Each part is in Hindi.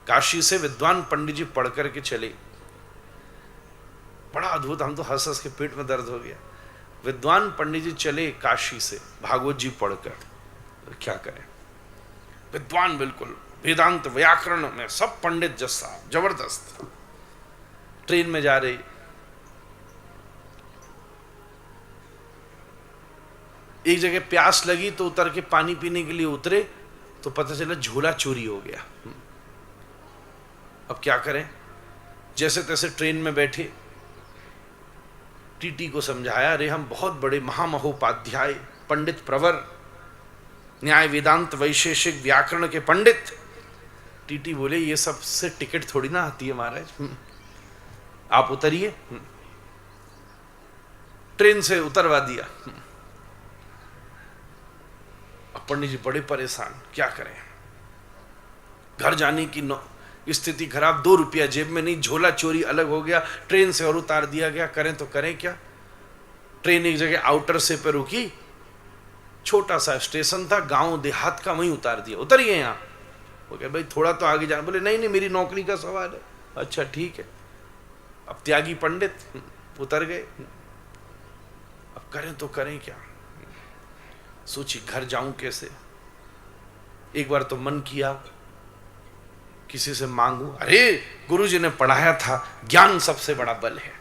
काशी से विद्वान पंडित जी पढ़ करके चले। बड़ा अद्भुत, हम तो हंस हंस के पेट में दर्द हो गया। विद्वान पंडित जी चले काशी से भागवत जी पढ़कर, तो क्या करें, विद्वान बिल्कुल वेदांत व्याकरण में सब पंडित जैसा जबरदस्त। ट्रेन में जा रही, एक जगह प्यास लगी तो उतर के पानी पीने के लिए उतरे तो पता चला झोला चोरी हो गया। अब क्या करें, जैसे तैसे ट्रेन में बैठे, टीटी को समझाया, अरे हम बहुत बड़े महामहोपाध्याय पंडित प्रवर, न्याय वेदांत वैशेषिक व्याकरण के पंडित। टीटी बोले ये सब से टिकट थोड़ी ना आती है महाराज, आप उतरिए। ट्रेन से उतरवा दिया। अब पंडित जी बड़े परेशान, क्या करें, घर जाने की स्थिति खराब, 2 रुपया जेब में नहीं, झोला चोरी अलग हो गया, ट्रेन से और उतार दिया गया, करें तो करें क्या। ट्रेन एक जगह आउटर से पे रुकी, छोटा सा स्टेशन था, गांव देहात का, वहीं उतार दिया, उतरिए यहाँ। वो कहे भाई थोड़ा तो आगे जाना, बोले नहीं नहीं मेरी नौकरी का सवाल है। अच्छा ठीक है। अब त्यागी पंडित उतर गए, अब करें तो करें क्या, सोची घर जाऊं कैसे। एक बार तो मन किया किसी से मांगू, अरे गुरुजी ने पढ़ाया था ज्ञान सबसे बड़ा बल है,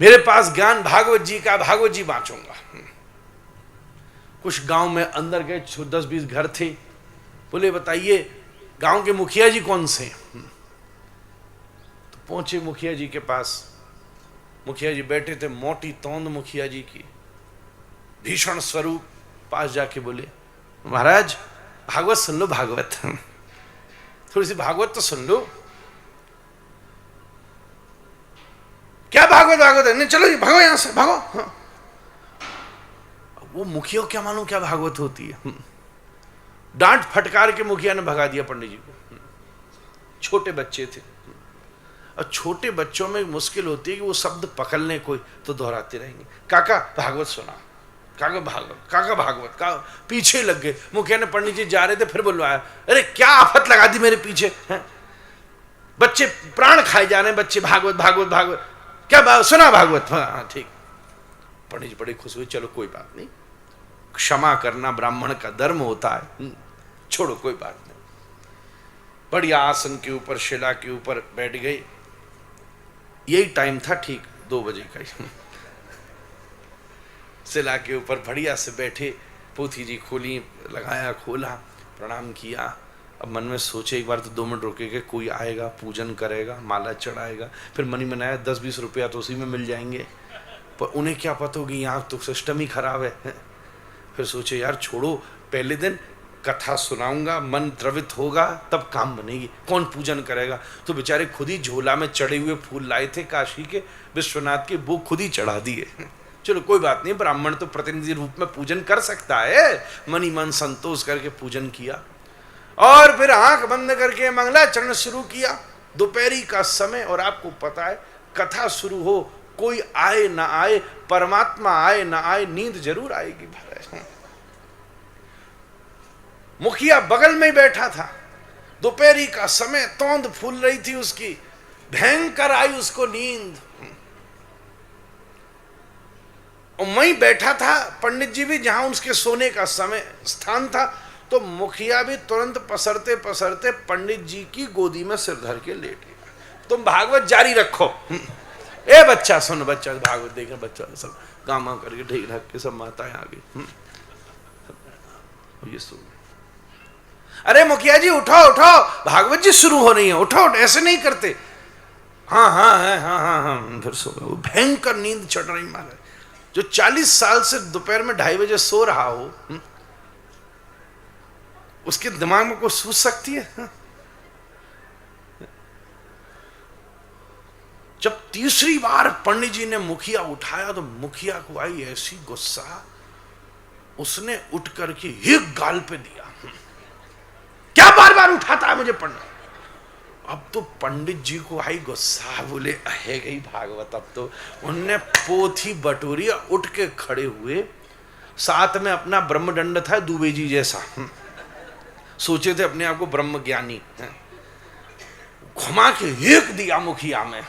मेरे पास ज्ञान भागवत जी का, भागवत जी बांचूंगा। कुछ गांव में अंदर गए, 10-20 घर थे, बोले बताइए गांव के मुखिया जी कौन से। तो पहुंचे मुखिया जी के पास, मुखिया जी बैठे थे, मोटी तौंद मुखिया जी की, भीषण स्वरूप। पास जाके बोले महाराज भागवत सुन लो, भागवत थोड़ी सी भागवत तो सुन लो। क्या भागवत, भागवत है नहीं, चलो जी भागो यहां से, भागो। हाँ। वो मुखिया क्या मालूम क्या भागवत होती है। डांट फटकार के मुखिया ने भगा दिया पंडित जी को। छोटे बच्चे थे, और छोटे बच्चों में मुश्किल होती है कि वो शब्द पकड़ लें कोई तो दोहराते रहेंगे। काका भागवत सुना, काका भागवत, काका भागवत, का पीछे लग गए। मुखिया ने, पंडित जी जा रहे थे, फिर बुलवाया, अरे क्या आफत लगा दी मेरे पीछे है? बच्चे प्राण खाए जा रहे हैं, बच्चे भागवत भागवत भागवत, क्या सुना भागवत। हाँ ठीक। पंडित जी बड़े खुश हुए, चलो कोई बात नहीं, क्षमा करना ब्राह्मण का धर्म होता है, छोड़ो कोई बात नहीं। बढ़िया आसन के ऊपर, शिला के ऊपर बैठ गए। यही टाइम था ठीक 2 बजे का। शिला के ऊपर बढ़िया से बैठे, पोथी जी खोली, लगाया, खोला, प्रणाम किया। अब मन में सोचे एक बार तो 2 मिनट रुकेगा, कोई आएगा, पूजन करेगा, माला चढ़ाएगा। फिर मनी में आया 10-20 रुपया तो उसी में मिल जाएंगे, पर उन्हें क्या पता होगी यहाँ तो सिस्टम ही खराब है। फिर सोचे यार छोड़ो, पहले दिन कथा सुनाऊंगा, मन द्रवित होगा, तब काम बनेगी, कौन पूजन करेगा। तो बेचारे खुद ही झोला में चढ़े हुए फूल लाए थे काशी के विश्वनाथ के, वो खुद ही चढ़ा दिए। चलो कोई बात नहीं, ब्राह्मण तो प्रतिनिधि रूप में पूजन कर सकता है। मनी मन संतोष करके पूजन किया, और फिर आंख बंद करके मंगलाचरण शुरू किया। दोपहरी का समय, और आपको पता है कथा शुरू हो, कोई आए ना आए, परमात्मा आए ना आए, नींद जरूर आएगी महाराज। मुखिया बगल में ही बैठा था, दोपहरी का समय, तौंद फूल रही थी उसकी, भयंकर आई उसको नींद। और मैं बैठा था, पंडित जी भी जहां उसके सोने का समय स्थान था, तो मुखिया भी तुरंत पसरते पसरते पंडित जी की गोदी में सिर धर के लेट गया। तुम भागवत जारी रखो। ए बच्चा सुन, बच्चा भागवत देख रहा, बच्चा सब गामा करके ढेक ढक के सब माताएं आ गई। ये सुन, अरे मुखिया जी उठो उठो, भागवत जी शुरू हो रही है, उठो, ऐसे नहीं करते। हाँ हाँ हाँ हाँ हाँ हाँ, फिर सो गए। भयंकर नींद चढ़ रही महाराज। जो 40 साल से दोपहर में 2:30 बजे सो रहा हो, उसके दिमाग में कोई सूझ सकती है। जब तीसरी बार पंडित जी ने मुखिया उठाया तो मुखिया को आई ऐसी गुस्सा, उसने उठ करके एक गाल पे दिया, क्या बार बार उठाता है मुझे पढ़ना। अब तो पंडित जी को आई गुस्सा, बोले है गई भागवत। अब तो उनने पोथी बटोरी, उठ के खड़े हुए, साथ में अपना ब्रह्मदंड था दुबे जी जैसा, सोचे थे अपने आप को ब्रह्म ज्ञानी, घुमा के एक दिया मुखिया में।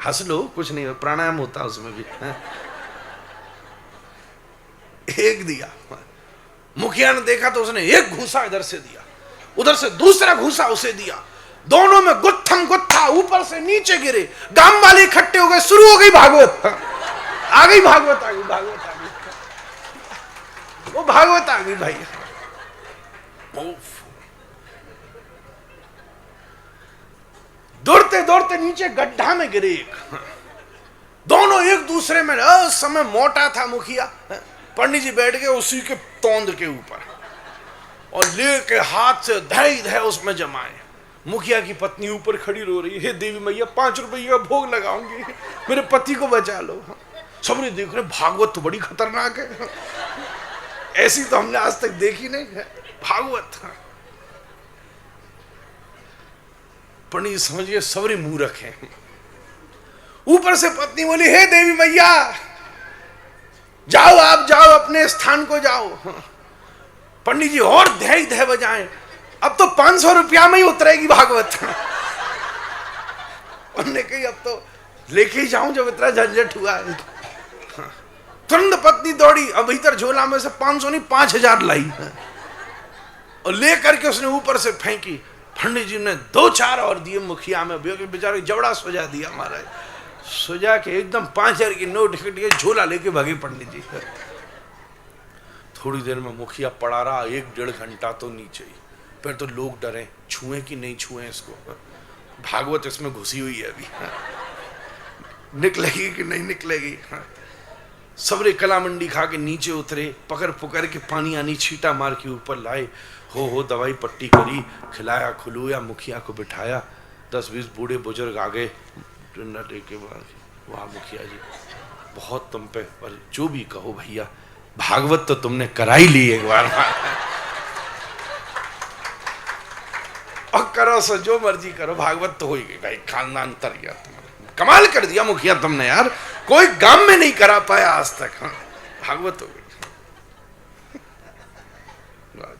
हंस लो, कुछ नहीं, प्राणायाम होता उसमें भी। एक दिया, मुखिया ने देखा तो उसने एक घूसा इधर से दिया, उधर से दूसरा घूसा उसे दिया, दोनों में गुत्थम गुत्था, ऊपर से नीचे गिरे, गांव वाले इकट्ठे हो गए, शुरू हो गई भागवत। आ गई भागवत, आ गई भागवत, आ गई वो भागवत आ गई भाई। दौड़ते दौड़ते नीचे गड्ढा में गिरे एक, दोनों एक दूसरे में। उस समय मोटा था मुखिया, पंडित जी बैठ गए उसी के तोंद के ऊपर और लेके हाथ से धय धय उसमें जमाए। मुखिया की पत्नी ऊपर खड़ी रो रही है, हे देवी मैया 5 रुपये का भोग लगाऊंगी, मेरे पति को बचा लो। सबने देख रहे भागवत तो बड़ी खतरनाक है, ऐसी तो हमने आज तक देखी नहीं है भागवत। पंडित समझ गए सबरे मूर्ख हैं। ऊपर से पत्नी बोली, हे देवी मैया जाओ, आप जाओ, अपने स्थान को जाओ। पंडित जी और धय धय बजाएं, अब तो 500 रुपया में ही उतरेगी भागवत। उन्होंने कही अब तो लेके ही जाऊं जब इतना झंझट हुआ है। तुरंत पत्नी दौड़ी, अब भीतर झोला में से 500 नहीं 5000 लाई और ले करके उसने ऊपर से फेंकी। पंडित जी ने 2-4 और दिए मुखिया में, बेचारे जबड़ा सुझा दिया महाराज, सुझा के एकदम 5000 की नोट के झोला लेके भागे पंडित जी। थोड़ी देर में मुखिया पड़ा रहा, 1-1.5 घंटा तो नीचे ही। फिर तो लोग डरे, छुए कि नहीं छुए इसको, भागवत इसमें घुसी हुई है अभी, निकलेगी कि नहीं निकलेगी। सबरे कला मंडी खा के नीचे उतरे, पकड़ पुकर के पानी आनी छीटा मार के ऊपर लाए, हो दवाई पट्टी करी, खिलाया खुलूया, मुखिया को बिठाया। 10-20 बूढ़े बुजुर्ग आ गए, वाह मुखिया जी बहुत तुम पे, पर जो भी कहो भैया भागवत तो तुमने करा ही ली एक बार। और करो सो जो मर्जी करो, भागवत तो हो ही गई भाई, खानदान तर गया तुम्हारा, कमाल कर दिया मुखिया तुमने यार, कोई गांव में नहीं करा पाया आज तक। हाँ भागवत हो गई,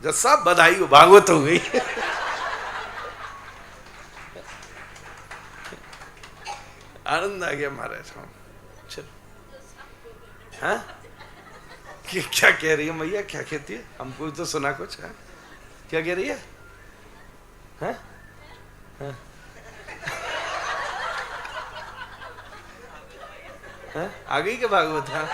जज साहब बधाई हो, भागवत हो गई। आनंद आ गया महाराज। चलो हाँ क्या कह रही है मैया, क्या कहती है, हमको तो सुना कुछ है, क्या कह रही है? हाँ? हाँ? हाँ? आ गई क्या भागवत? हाँ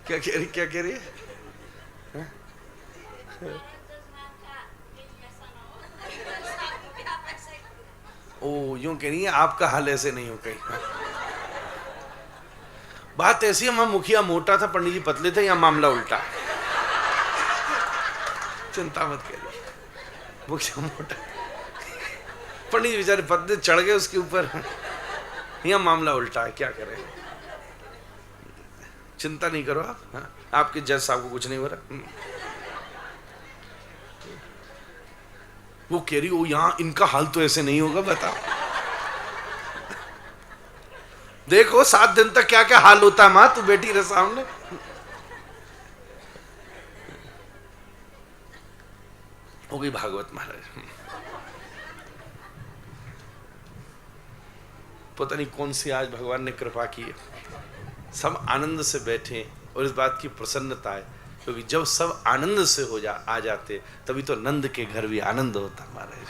क्या कह रही है? हाँ? ओ यूं कह रही है आपका हाल ऐसे नहीं हो कहीं। हाँ? बात ऐसी है, वहां मुखिया मोटा था, पंडित जी पतले थे, यहाँ मामला उल्टा। चिंता मत करिए, मुखिया मोटा, पंडित जी बेचारे पतले चढ़ गए उसके ऊपर, यहाँ मामला उल्टा है, क्या करें। चिंता नहीं करो आप, हाँ? आपके जज साहब को कुछ नहीं हो रहा। वो कह रही हो यहाँ इनका हाल तो ऐसे नहीं होगा, बताओ देखो 7 दिन तक क्या क्या हाल होता है। मां तू बेटी रहे सामने, हो गई भागवत महाराज। पता नहीं कौन सी आज भगवान ने कृपा की है, सब आनंद से बैठे और इस बात की प्रसन्नता है, क्योंकि जब सब आनंद से आ जाते तभी तो नंद के घर भी आनंद होता महाराज।